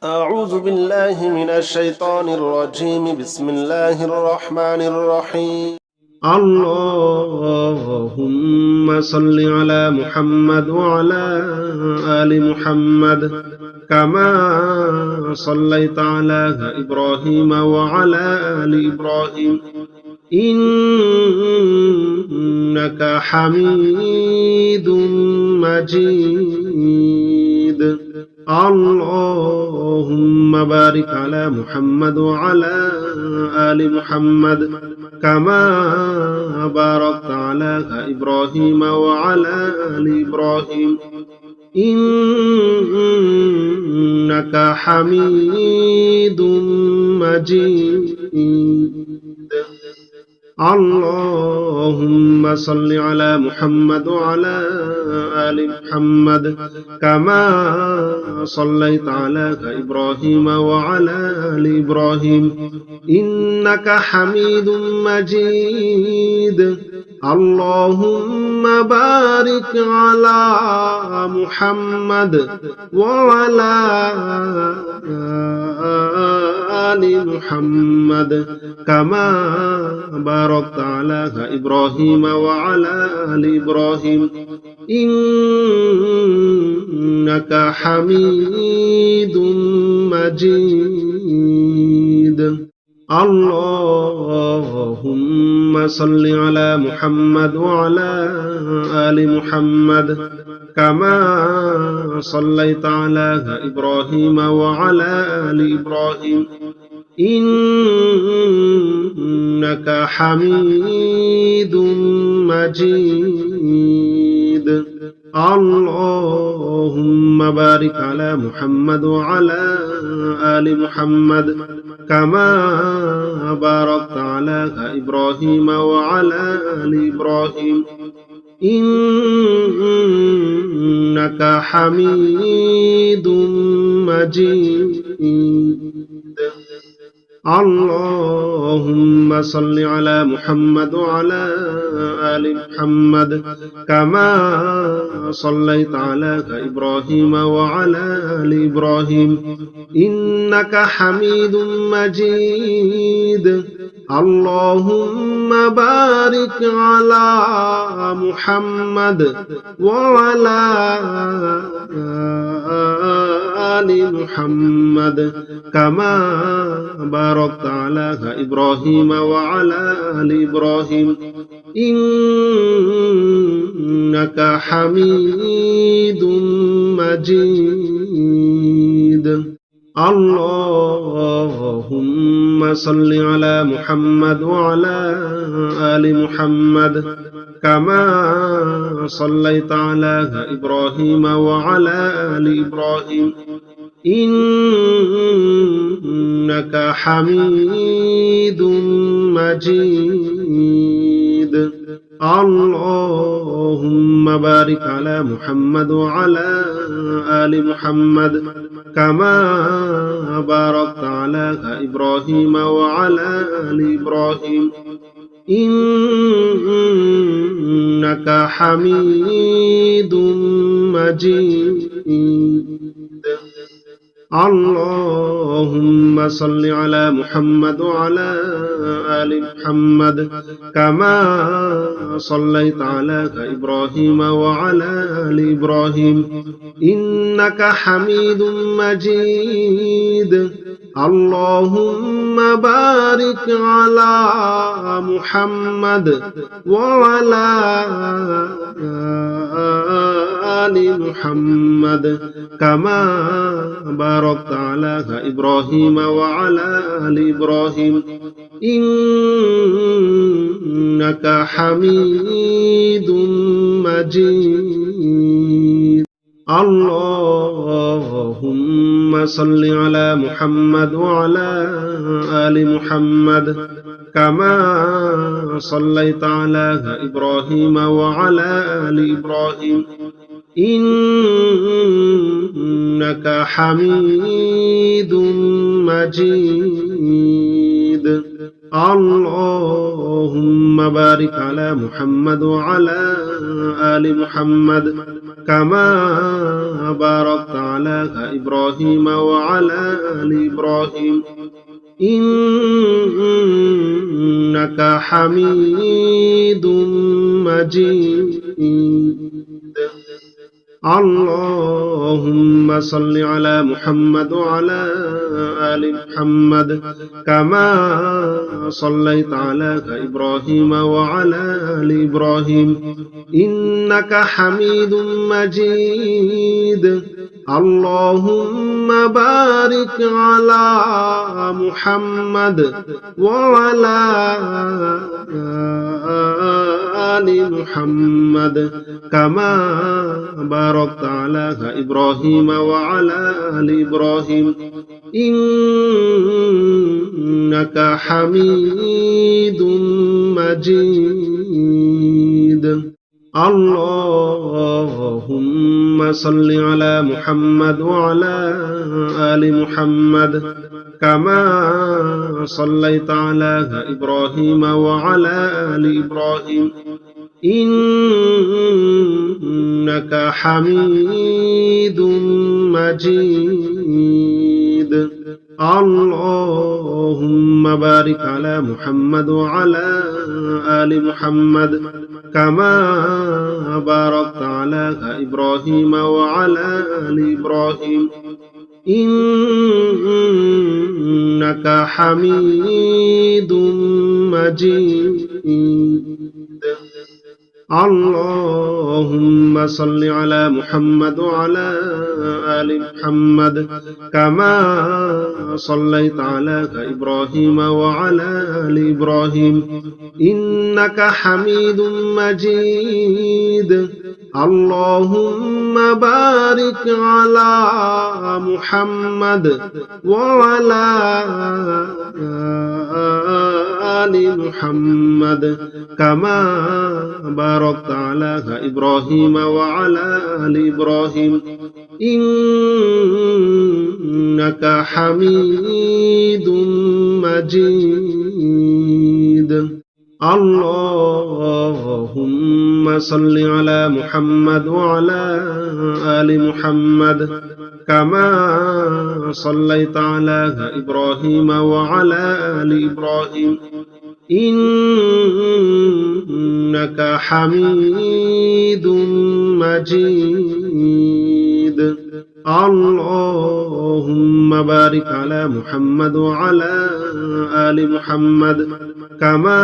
أعوذ بالله من الشيطان الرجيم بسم الله الرحمن الرحيم اللهم صل على محمد وعلى آل محمد كما صليت على إبراهيم وعلى آل إبراهيم إنك حميد مجيد اللهم بارك على محمد وعلى آل محمد كما باركت على إبراهيم وعلى آل إبراهيم إنك حميد مجيد اللهم صل على محمد وعلى آل محمد كما صليت على إبراهيم وعلى آل إبراهيم إنك حميد مجيد اللهم بارك على محمد وعلى آل محمد كما باركت على إبراهيم وعلى آل إبراهيم إنك حميد مجيد اللهم صل على محمد وعلى آل محمد كما صليت على إبراهيم وعلى آل إبراهيم إنك حميد مجيد اللهم بارك على محمد وعلى آل محمد كما باركت على إبراهيم وعلى آل إبراهيم إنك حميد مجيد اللهم صل على محمد وعلى آل محمد كما صليت على إبراهيم وعلى آل إبراهيم إنك حميد مجيد اللهم بارك على محمد وعلى آل محمد كما باركت على إبراهيم وعلى آل إبراهيم إنك حميد مجيد اللهم صل على محمد وعلى آل محمد كما صليت على إبراهيم وعلى آل إبراهيم إنك حميد مجيد اللهم بارك على محمد وعلى آل محمد كما باركت على إبراهيم وعلى آل إبراهيم إنك حميد مجيد اللهم صل على محمد وعلى آل محمد كما صليت على إبراهيم وعلى آل إبراهيم إنك حميد مجيد اللهم بارك على محمد وعلى آل محمد كما باركت على إبراهيم وعلى آل إبراهيم إنك حميد مجيد اللهم صل على محمد وعلى آل محمد كما صليت على إبراهيم وعلى آل إبراهيم إنك حميد مجيد. اللهم بارك على محمد وعلى آل محمد كما باركت على إبراهيم وعلى آل إبراهيم إنك حميد مجيد. اللهم صل على محمد وعلى آل محمد كما صليت على إبراهيم وعلى آل إبراهيم إنك حميد مجيد. اللهم بارك على محمد وعلى آل محمد كما باركت على إبراهيم وعلى آل إبراهيم إنك حميد مجيد. اللهم صل على محمد وعلى آل محمد كما صليت على إبراهيم وعلى آل إبراهيم إنك حميد مجيد. اللهم بارك على محمد وعلى آل محمد كما باركت على إبراهيم وعلى آل إبراهيم إنك حميد مجيد. اللهم صل على محمد وعلى آل محمد كما صليت على إبراهيم وعلى آل إبراهيم إنك حميد مجيد. اللهم بارك على محمد وعلى آل محمد كما باركت على إبراهيم وعلى آل إبراهيم إنك حميد مجيد. اللهم صل على محمد وعلى آل محمد كما صليت على إبراهيم وعلى آل إبراهيم إنك حميد مجيد. اللهم بارك على محمد وعلى آل محمد كما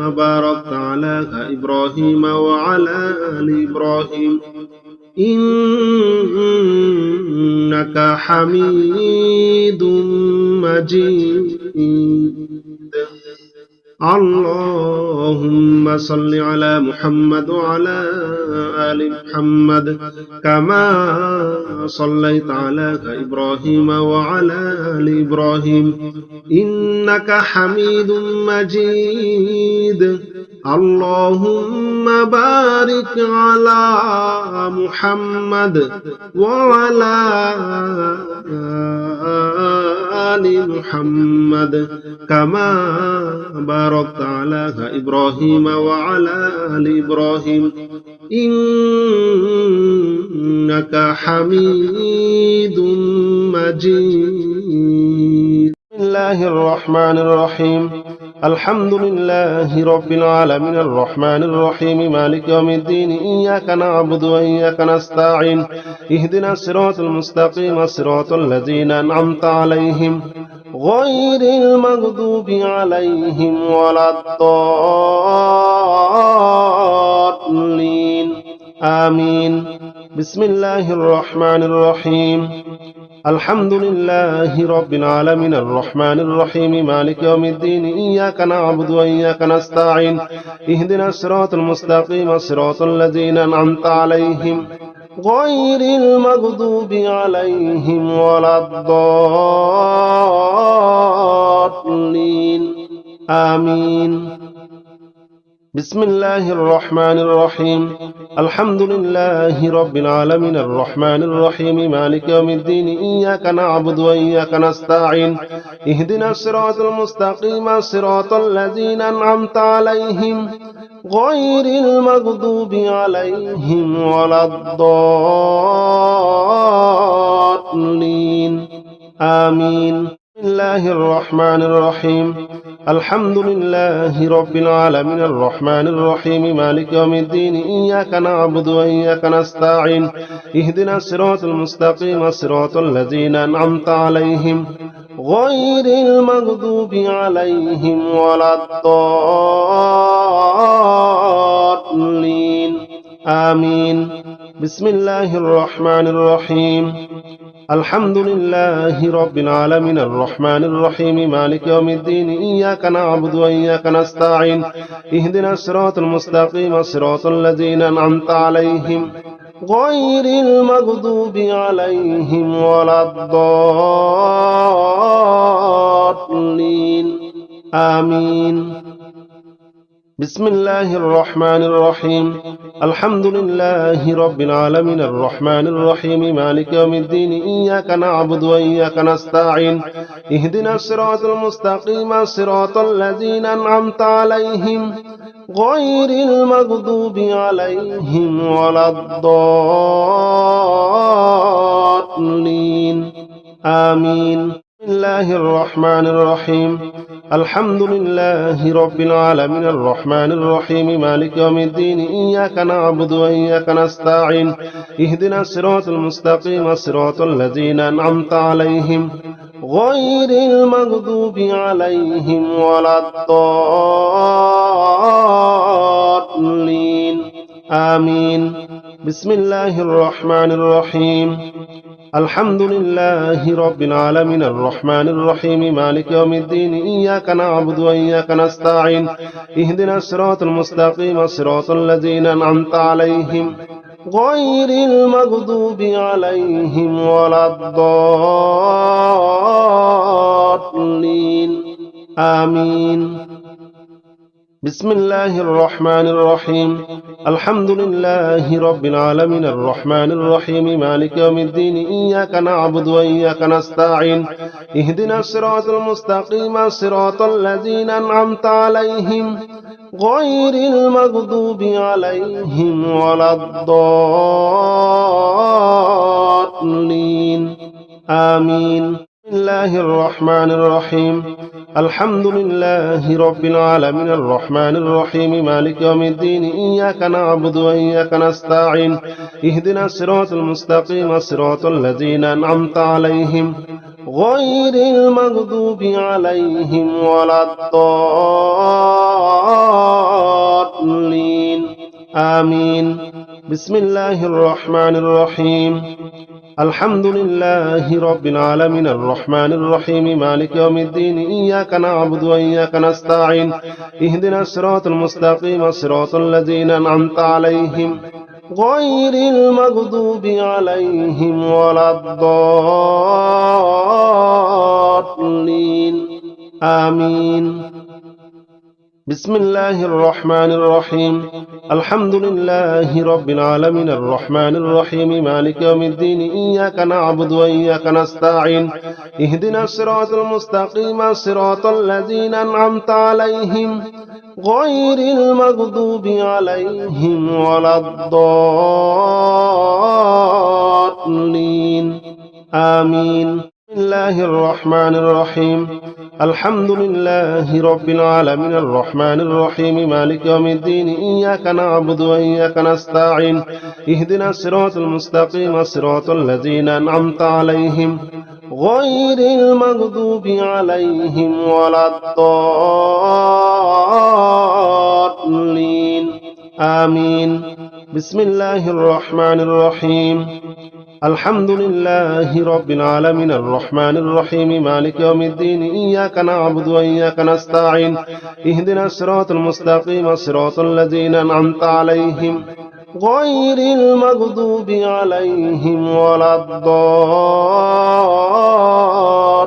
باركت على إبراهيم وعلى آل إبراهيم إنك حميد مجيد. اللهم صل على محمد وعلى آل محمد كما صليت على إبراهيم وعلى آل إبراهيم إنك حميد مجيد. اللهم بارك على محمد وعلى آل محمد كما باركت على إبراهيم وعلى آل إبراهيم إنك حميد مجيد. بسم الله الرحمن الرحيم. الحمد لله رب العالمين الرحمن الرحيم مالك يوم الدين إياك نعبد وإياك نستعين اهدنا الصراط المستقيم صراط الذين أنعمت عليهم غير المغضوب عليهم ولا الضالين آمين. بسم الله الرحمن الرحيم. الحمد لله رب العالمين الرحمن الرحيم مالك يوم الدين إياك نعبد وإياك نستعين اهدنا الصراط المستقيم صراط الذين أنعمت عليهم غير المغضوب عليهم ولا الضالين آمين. بسم الله الرحمن الرحيم الحمد لله رب العالمين الرحمن الرحيم مالك يوم الدين إياك نعبد وإياك نستعين اهدنا الصراط المستقيم صراط الذين أنعمت عليهم غير المغضوب عليهم ولا الضالين آمين بسم الله الرحمن الرحيم الحمد لله رب العالمين الرحمن الرحيم مالك يوم الدين إياك نعبد وإياك نستعين اهدنا الصراط المستقيم صراط الذين أنعمت عليهم غير المغضوب عليهم ولا الضالين آمين بسم الله الرحمن الرحيم الحمد لله رب العالمين الرحمن الرحيم مالك يوم الدين إياك نعبد وإياك نستعين اهدنا الصراط المستقيم صراط الذين أنعمت عليهم غير المغضوب عليهم ولا الضالين آمين بسم الله الرحمن الرحيم الحمد لله رب العالمين الرحمن الرحيم مالك يوم الدين إياك نعبد وإياك نستعين اهدنا الصراط المستقيم صراط الذين أنعمت عليهم غير المغضوب عليهم ولا الضالين آمين بسم الله الرحمن الرحيم الحمد لله رب العالمين الرحمن الرحيم مالك يوم الدين إياك نعبد وإياك نستعين اهدنا الصراط المستقيم صراط الذين أنعمت عليهم غير المغضوب عليهم ولا الضالين آمين بسم الله الرحمن الرحيم الحمد لله رب العالمين الرحمن الرحيم مالك يوم الدين إياك نعبد وإياك نستعين اهدنا الصراط المستقيم صراط الذين أنعمت عليهم غير المغضوب عليهم ولا الضالين آمين بسم الله الرحمن الرحيم الحمد لله رب العالمين الرحمن الرحيم مالك يوم الدين إياك نعبد وإياك نستعين اهدنا الصراط المستقيم صراط الذين أنعمت عليهم غير المغضوب عليهم ولا الضالين آمين بسم الله الرحمن الرحيم الحمد لله رب العالمين الرحمن الرحيم مالك يوم الدين إياك نعبد وإياك نستعين اهدنا الصراط المستقيم صراط الذين أنعمت عليهم غير المغضوب عليهم ولا الضالين آمين بسم الله الرحمن الرحيم الحمد لله رب العالمين الرحمن الرحيم مالك يوم الدين إياك نعبد وإياك نستعين اهدنا الصراط المستقيم صراط الذين أنعمت عليهم غير المغضوب عليهم ولا الضالين آمين بسم الله الرحمن الرحيم الحمد لله رب العالمين الرحمن الرحيم مالك يوم الدين إياك نعبد وإياك نستعين اهدنا الصراط المستقيم صراط الذين أنعمت عليهم غير المغضوب عليهم ولا الضالين آمين بسم الله الرحمن الرحيم الحمد لله رب العالمين الرحمن الرحيم مالك يوم الدين إياك نعبد وإياك نستعين اهدنا الصراط المستقيم صراط الذين أنعمت عليهم غير المغضوب عليهم ولا الضالين آمين بسم الله الرحمن الرحيم الحمد لله رب العالمين الرحمن الرحيم مالك يوم الدين إياك نعبد وإياك نستعين اهدنا الصراط المستقيم صراط الذين أنعمت عليهم غير المغضوب عليهم ولا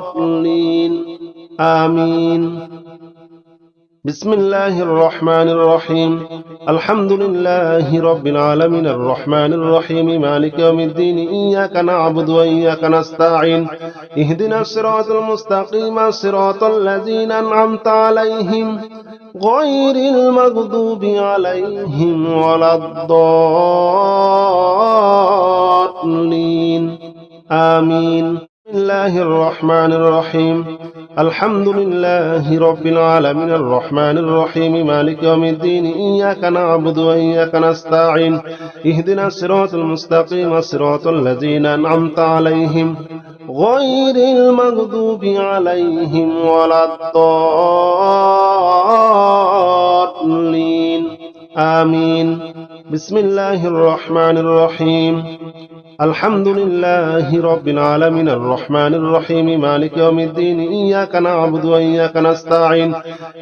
الضالين آمين بسم الله الرحمن الرحيم الحمد لله رب العالمين الرحمن الرحيم مالك يوم الدين إياك نعبد وإياك نستعين اهدنا الصراط المستقيم صراط الذين أنعمت عليهم غير المغضوب عليهم ولا الضالين آمين. بسم الله الرحمن الرحيم الحمد لله رب العالمين الرحمن الرحيم مالك يوم الدين إياك نعبد وإياك نستعين اهدنا الصراط المستقيم صراط الذين أنعمت عليهم غير المغضوب عليهم ولا الضالين آمين. بسم الله الرحمن الرحيم الحمد لله رب العالمين الرحمن الرحيم مالك يوم الدين إياك نعبد وإياك نستعين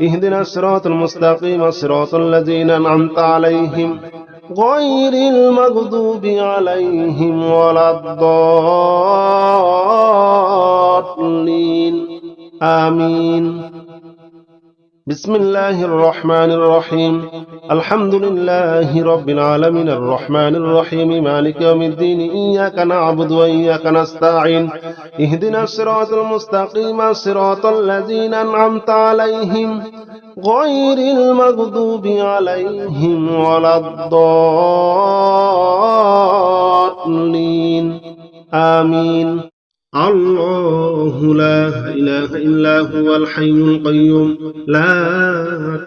اهدنا الصراط المستقيم صراط الذين أنعمت عليهم غير المغضوب عليهم ولا الضالين آمين. بسم الله الرحمن الرحيم الحمد لله رب العالمين الرحمن الرحيم مالك يوم الدين إياك نعبد وإياك نستعين اهدنا الصراط المستقيم صراط الذين أنعمت عليهم غير المغضوب عليهم ولا الضالين آمين. الله لا إله إلا هو الحي القيوم لا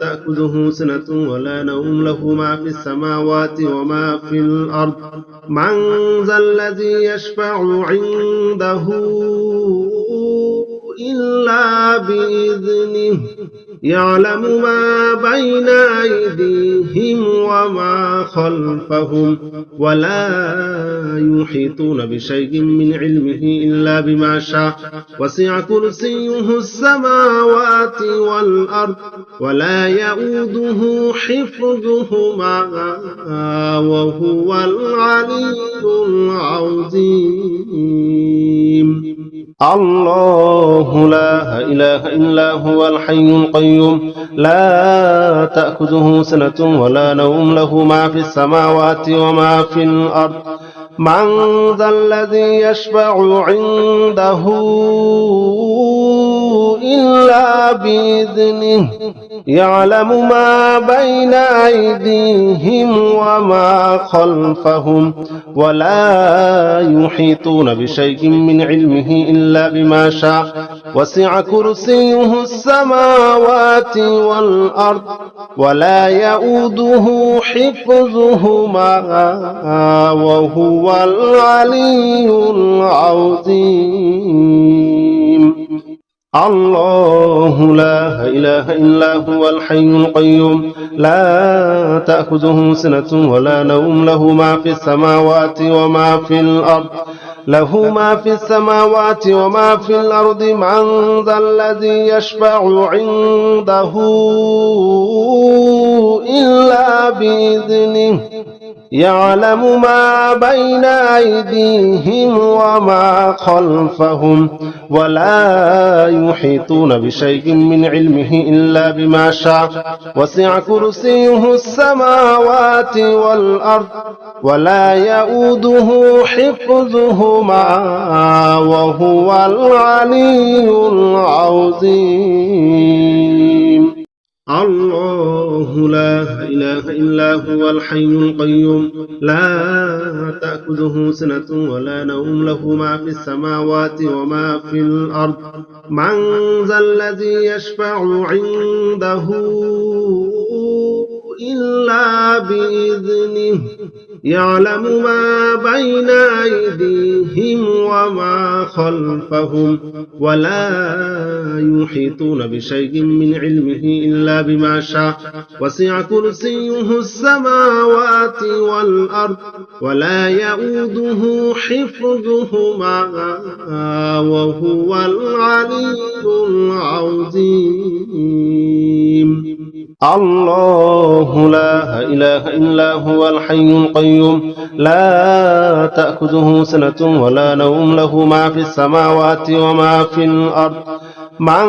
تأخذه سنة ولا نوم له ما في السماوات وما في الأرض من ذا الذي يشفع عنده إلا بإذنه يعلم ما بين أيديهم وما خلفهم ولا يحيطون بشيء من علمه إلا بما شاء وسع كرسيه السماوات والأرض ولا يؤوده حفظهما وهو العلي العظيم. الله لا إله إلا هو الحي القيوم لا تأخذه سنة ولا نوم له ما في السماوات وما في الأرض من ذا الذي يشفع عنده إلا بإذنه يعلم ما بين أيديهم وما خلفهم ولا يحيطون بشيء من علمه إلا بما شاء وسع كرسيه السماوات والأرض ولا يؤوده حفظهما وهو العلي العظيم. الله لا إله إلا هو الحي القيوم لا تأخذه سنة ولا نوم له ما في السماوات وما في الأرض له ما في السماوات وما في الأرض من ذا الذي يشفع عنده إلا بإذنه يعلم ما بين أيديهم وما خلفهم ولا يحيطون بشيء من علمه إلا بما شاء وسع كرسيه السماوات والأرض ولا يؤوده حفظهما وهو العلي العظيم. الله لا إله إلا هو الحي القيوم لا تأخذه سنة ولا نوم له ما في السماوات وما في الأرض من ذا الذي يشفع عنده إلا بإذنه يعلم ما بين أيديهم وما خلفهم ولا يحيطون بشيء من علمه إلا بما شاء وسع كرسيه السماوات والأرض ولا يؤوده حفظهما وهو العلي العظيم. الله لا إله إلا هو الحي القيوم لا تأخذه سنة ولا نوم له ما في السماوات وما في الأرض من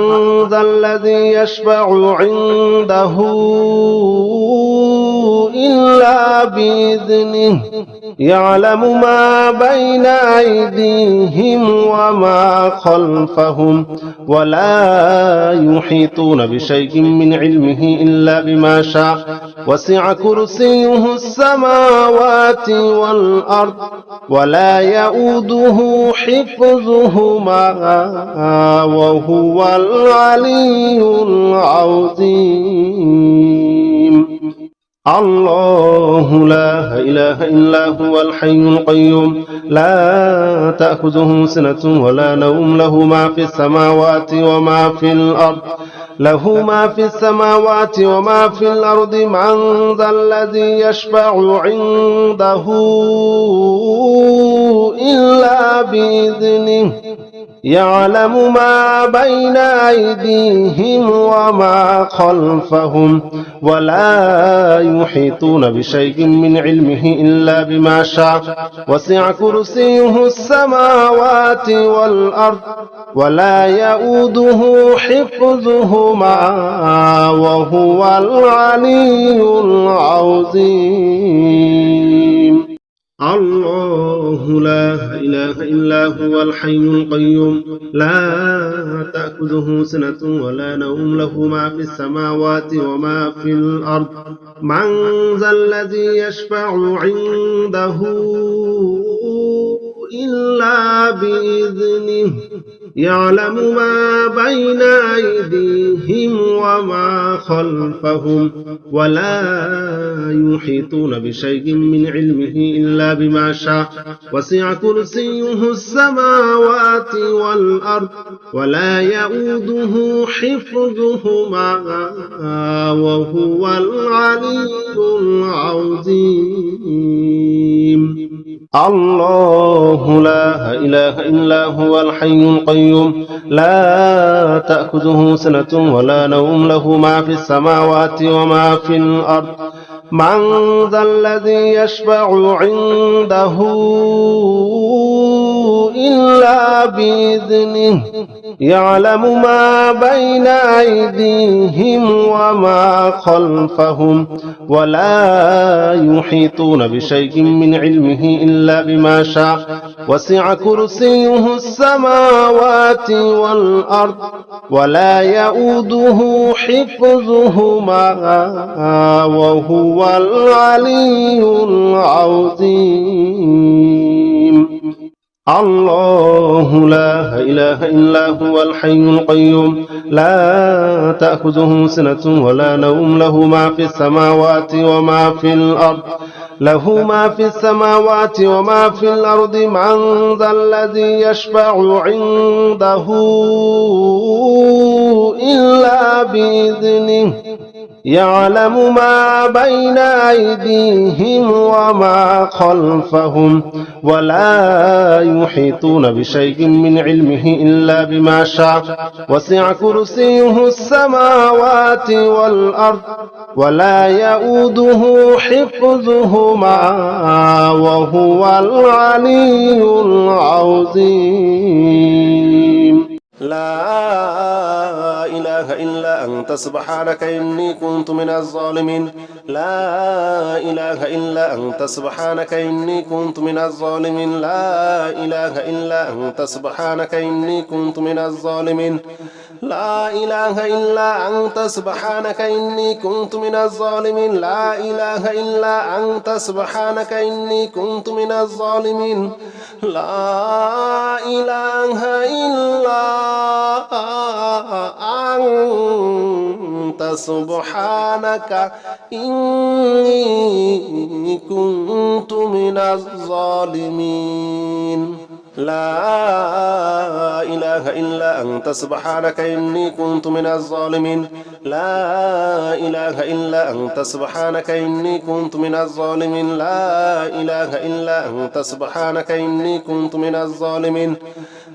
ذا الذي يشفع عنده إلا بإذنه يعلم ما بين أيديهم وما خلفهم ولا يحيطون بشيء من علمه إلا بما شاء وسع كرسيه السماوات والأرض ولا يؤوده حفظهما وهو العلي العظيم. الله لا إله إلا هو الحي القيوم لا تأخذه سنة ولا نوم له ما في السماوات وما في الأرض له ما في السماوات وما في الأرض من ذا الذي يشفع عنده إلا بإذنه يعلم ما بين أيديهم وما خلفهم ولا يحيطون بشيء من علمه إلا بما شاء وسع كرسيه السماوات والأرض ولا يؤوده حفظهما وهو العلي العظيم. الله لا إله إلا هو الحي القيوم لا تأخذه سنة ولا نوم له ما في السماوات وما في الأرض من ذا الذي يشفع عنده إلا بإذنه يعلم ما بين أيديهم وما خلفهم ولا يحيطون بشيء من علمه إلا بما شاء وسع كرسيه السماوات والأرض ولا يؤوده حفظهما وهو العلي العظيم. الله لا إله إلا هو الحي القيوم لا تأخذه سنة ولا نوم له ما في السماوات وما في الأرض من ذا الذي يشفع عنده إلا بإذنه يعلم ما بين أيديهم وما خلفهم ولا يحيطون بشيء من علمه إلا بما شاء وسع كرسيه السماوات والأرض ولا يؤوده حفظهما وهو العلي العظيم. الله لا إله إلا هو الحي القيوم لا تأخذه سنة ولا نوم له ما في السماوات وما في الأرض له ما في السماوات وما في الأرض من ذا الذي يشفع عنده إلا بإذنه يعلم ما بين أيديهم وما خلفهم ولا يحيطون بشيء من علمه إلا بما شاء وسع كرسيه السماوات والأرض ولا يؤوده حفظهما وهو العلي العظيم. لا إله إلا أنت سبحانك إني كنت من الظالمين. لا إله إلا أنت سبحانك إني كنت من الظالمين. لا إله إلا أنت سبحانك إني كنت من الظالمين. لا إله إلا أنت سبحانك إني كنت من الظالمين. لا إله إلا أنت سبحانك إني كنت من الظالمين. لا إله إلا أنت سبحانك إني كنت من الظالمين. لا إله إلا أنت سبحانك إني كنت من الظالمين. لا إله إلا أنت سبحانك إني كنت من الظالمين. لا إله إلا أنت سبحانك إني كنت من الظالمين.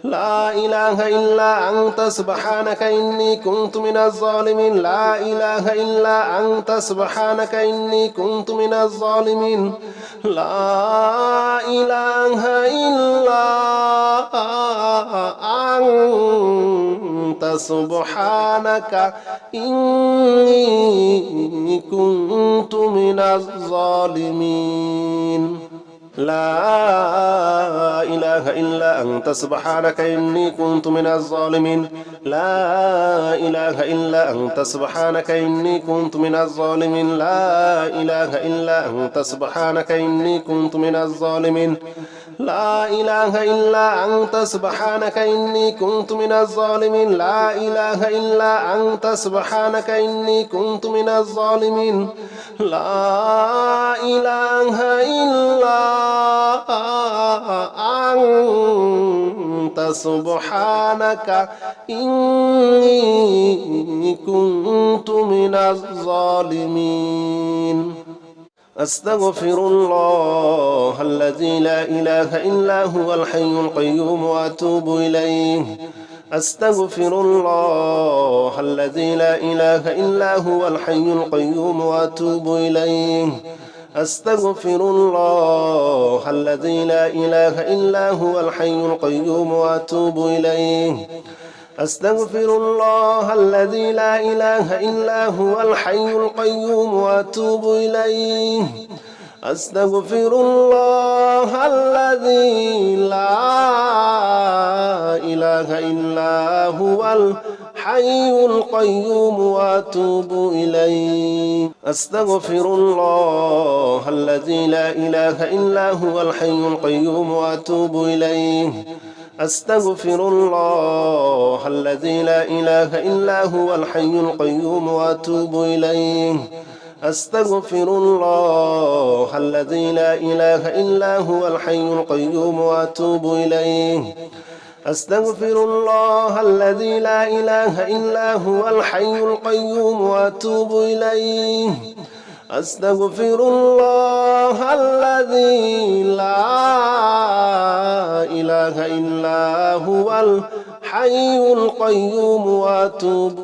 لا إله إلا أنت سبحانك إني كنت من الظالمين. لا إله إلا أنت سبحانك إني كنت من الظالمين. لا إله إلا أنت سبحانك إني كنت من الظالمين لا إله إلا أنت سبحانك إني كنت من الظالمين لا إله إلا أنت سبحانك إني كنت من الظالمين لا إله إلا أنت سبحانك إني كنت من الظالمين لا إله إلا أنت سبحانك إني كنت من الظالمين لا إله إلا أنت سبحانك إني كنت من الظالمين لا إله إلا أنت سبحانك إني كنت من الظالمين أستغفر الله الذي لا إله إلا هو الحي القيوم وأتوب إليه أستغفر الله الذي لا إله إلا هو الحي القيوم وأتوب إليه أستغفر الله الذي لا إله إلا هو الحي القيوم وأتوب إليه أستغفر الله الذي لا إله إلا هو الحي القيوم وأتوب إليه أستغفر الله الذي لا إله إلا هو الحي القيوم وأتوب إليه أستغفر الله الذي لا إله إلا هو الحي القيوم وأتوب إليه أستغفر الله الذي لا إله إلا هو الحي القيوم وأتوب إليه أستغفر الله الذي لا إله إلا هو الحي القيوم وأتوب إليه أستغفر الله الذي لا إله إلا هو الحي القيوم وأتوب إليه أستغفر الله الذي لا إله إلا هو الحي القيوم وأتوب